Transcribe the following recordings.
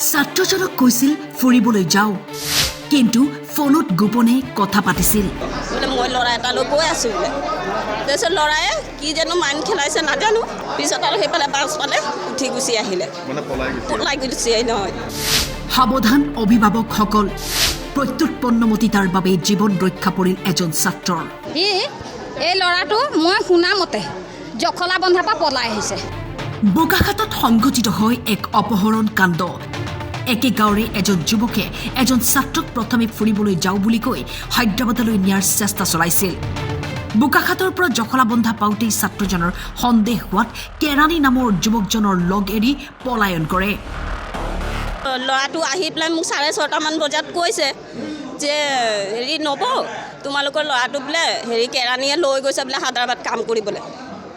ছাত্ৰজনক কৈছিল ফুৰিবলৈ যাওঁ, কিন্তু ফোনত গোপনে কথা পাতিছিল। মই ল'ৰা এটালৈ গৈ আছোঁ বোলে, তাৰপিছত ল'ৰাই কি জানো মাইন খেলাইছে নাজানো, পিছত আৰু সেইফালে বাছ পালে উঠি গুচি আহিলে, পলাই গুচি আহিলে। নহয় সাৱধান অভিভাৱকসকল, প্ৰত্যুৎপন্নমতিতাৰ বাবে জীৱন ৰক্ষা পৰিল এজন ছাত্ৰৰ। এই ল'ৰাটো মই শুনা মতে জখলা বন্ধাৰ পৰা পলাই আহিছে। বোকাখাতত সংঘটিত হয় এক অপহৰণ কাণ্ড। একে গাঁৱৰে এজন যুৱকে এজন ছাত্ৰক প্ৰথমে ফুৰিবলৈ যাওঁ বুলি কৈ হায়দৰাবাদলৈ নিয়াৰ চেষ্টা চলাইছিল। বোকাখাতৰ পৰা জখলাবন্ধা পাওঁতেই ছাত্ৰজনৰ সন্দেহ হোৱাত কেৰাণী নামৰ যুৱকজনৰ লগ এৰি পলায়ন কৰে। ল'ৰাটো আহি পেলাই মোক 6:30মান বজাত কৈছে যে হেৰি নব, তোমালোকৰ ল'ৰাটো বোলে কেৰাণীয়ে লৈ গৈছে বোলে হায়দৰাবাদ কাম কৰিবলৈ।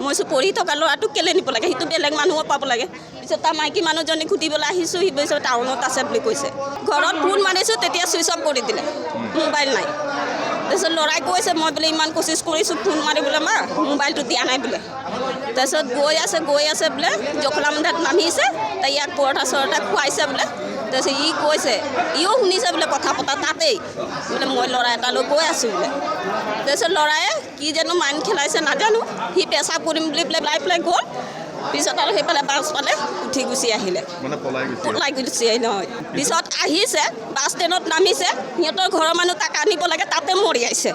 মই পঢ়ি থকা ল'ৰাটোক কেলৈ নিব লাগে, সিটো বেলেগ মানুহক পাব লাগে। পিছত তাৰ মাইকী মানুহজনী খুটিবলৈ আহিছোঁ, সি পিছত টাউনত আছে বুলি কৈছে। ঘৰত ফোন মাৰিছোঁ, তেতিয়া চুইচ অফ কৰি দিলে, মোবাইল নাই। তাৰপিছত ল'ৰাই কৈছে মই বোলে ইমান কোচিছ কৰিছোঁ ফোন মাৰিবলৈ, মা মোবাইলটো দিয়া নাই বোলে। তাৰপিছত গৈ আছে বোলে জখলাবন্ধাত নামিছে, তাই ইয়াক পৰঠা চৰঠা খুৱাইছে বোলে। তাৰপিছত ই কৈছে, ইও শুনিছে বোলে কথা পতা তাতেই বোলে মই ল'ৰা এটালৈ গৈ আছোঁ বোলে। তাৰপিছত ল'ৰাই কি জানো মাইন খেলাইছে নাজানো, সি পেচাব কৰিম বুলি পেলাই গ'ল, পিছত আৰু সেইফালে বাছ পালে উঠি গুচি আহিলে, পলাই গুচি আহিলে। নহয় পিছত আহিছে, বাছ ষ্টেণ্ডত নামিছে, সিহঁতৰ ঘৰৰ মানুহ তাক আনিব লাগে, তাতে মৰিয়াইছে।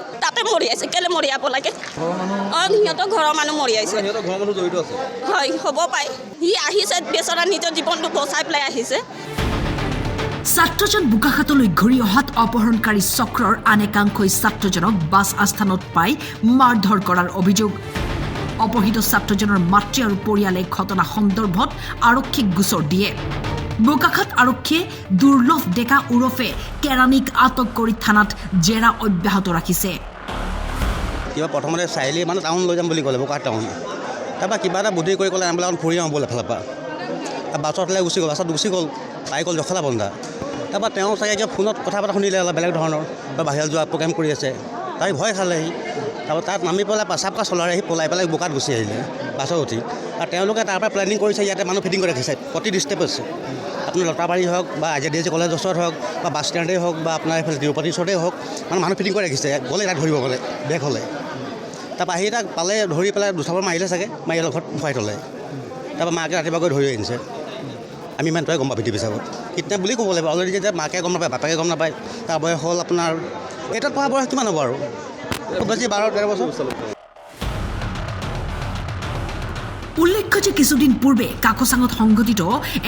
কেলৈ মৰিয়াব লাগে? সিহঁতৰ ঘৰৰ মানুহ মৰিয়াইছে। হয়, হ'ব পাৰে। সি আহিছে বেচৰা নিজৰ জীৱনটো বচাই পেলাই আহিছে। ছাত্ৰজন বোকাখাতলৈ ঘূৰি অহাত অপহৰণকাৰী চক্ৰৰ আন একাংশই ছাত্ৰজনক বাছ আস্থানত পাই মাৰধৰ কৰাৰ অভিযোগ। অপহৃত ছাত্ৰজনৰ মাতৃ আৰু পৰিয়ালে ঘটনা সন্দৰ্ভত আৰক্ষীক গোচৰ দিয়ে। বোকাখাত আৰক্ষীয়ে দুৰ্লভ ডেকা ওৰফে কেৰাণীক আটক কৰি থানাত জেৰা অব্যাহত ৰাখিছে। কিবা প্ৰথমতে চাৰিআলি মানে টাউন লৈ যাম বুলি ক'লে, বোকাখাত টাউন। তাৰপৰা কিবা এটা বুদ্ধি কৰি ক'লে বোলে ফুৰি আহোঁ বোলে এফালৰ পৰা। বাছত গুচি গ'ল, পাই গ'ল জখলাবন্ধা। তাৰপৰা তেওঁ চাগে এতিয়া ফোনত কথা পতা শুনিলে অলপ বেলেগ ধৰণৰ, বাহিৰত যোৱা প্ৰগ্ৰেম কৰি আছে, তাই ভয় খালে। তাৰপৰা তাত নামি পেলাই পেচাব চলাৰে আহি পলাই পেলাই বোকাত গুচি আহিলে বাছত উঠি। আৰু তেওঁলোকে তাৰ পৰা প্লেনিং কৰিছে, ইয়াতে মানুহ ফিটিং কৰি ৰাখিছে প্ৰতি ষ্টেপ আছে। আপোনাৰ লতাবাৰী হওক বা IJDC কলেজ ওচৰত হওক বা বাছ ষ্টেণ্ডেই হওক বা আপোনাৰ এইফালে তিৰুপতি ওচৰতেই হওক, মানুহ ফিটিং কৰি ৰাখিছে। গ'লে তাত ধৰিব গ'লে বেগ হ'লে। তাৰপৰা আহি তাক পালে, ধৰি পেলাই দুচাপৰ মাৰিলে চাগে, মাৰি ঘৰত খুৱাই থ'লে। তাৰপৰা মাকে ৰাতিপুৱা গৈ ধৰি আনিছে। আমি ইমান তই গম পাবি পিছাবত কিডনেপ বুলি ক'ব লাগিব। অলৰেডি যেতিয়া মাকে গম নাপায়, বাপেকে গম নাপায়, তাৰ বয়স হ'ল আপোনাৰ এইটাত পঢ়া বয়স কিমান হ'ব আৰু খুব বেছি 12-13 বছৰ। উল্লেখ্য যে কিছুদিন পূৰ্বে কাকচাঙত সংঘটিত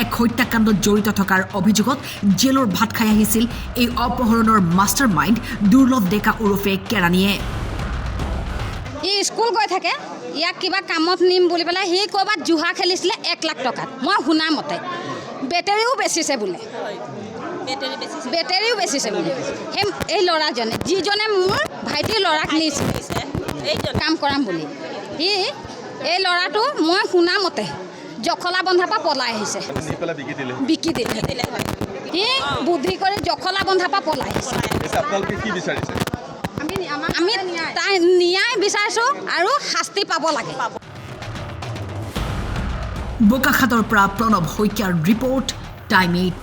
এক হত্যাকাণ্ডত জড়িত থকাৰ অভিযোগত জেলৰ ভাত খাই আহিছিল এই অপহৰণৰ মাষ্টাৰ মাইণ্ড দুৰ্লভ ডেকা ওৰফে কেৰাণীয়ে। ই স্কুল গৈ থাকে, ইয়াক কিবা কামত নিম বুলি পেলাই সি ক'ৰবাত জুহা খেলিছিলে 1 লাখ টকাত। মই শুনা মতে বেটেৰীও বেচিছে বোলে, বেটেৰীও বেচিছে বোলে এই ল'ৰাজনে, যিজনে মোৰ ভাইটিৰ ল'ৰাক নিছে কাম কৰাম বুলি। এই ল'ৰাটো মই শুনা মতে জখলাবন্ধাৰ পৰা পলাই আহিছে, বিকি দিলে। সি বুদ্ধি কৰি জখলাবন্ধাৰ পৰা পলাই আহিছে। আমি তাই ন্যায় বিচাৰিছোঁ আৰু শাস্তি পাব লাগে। বোকাখাতৰ পৰা প্ৰণৱ শইকীয়াৰ ৰিপৰ্ট, টাইম 8।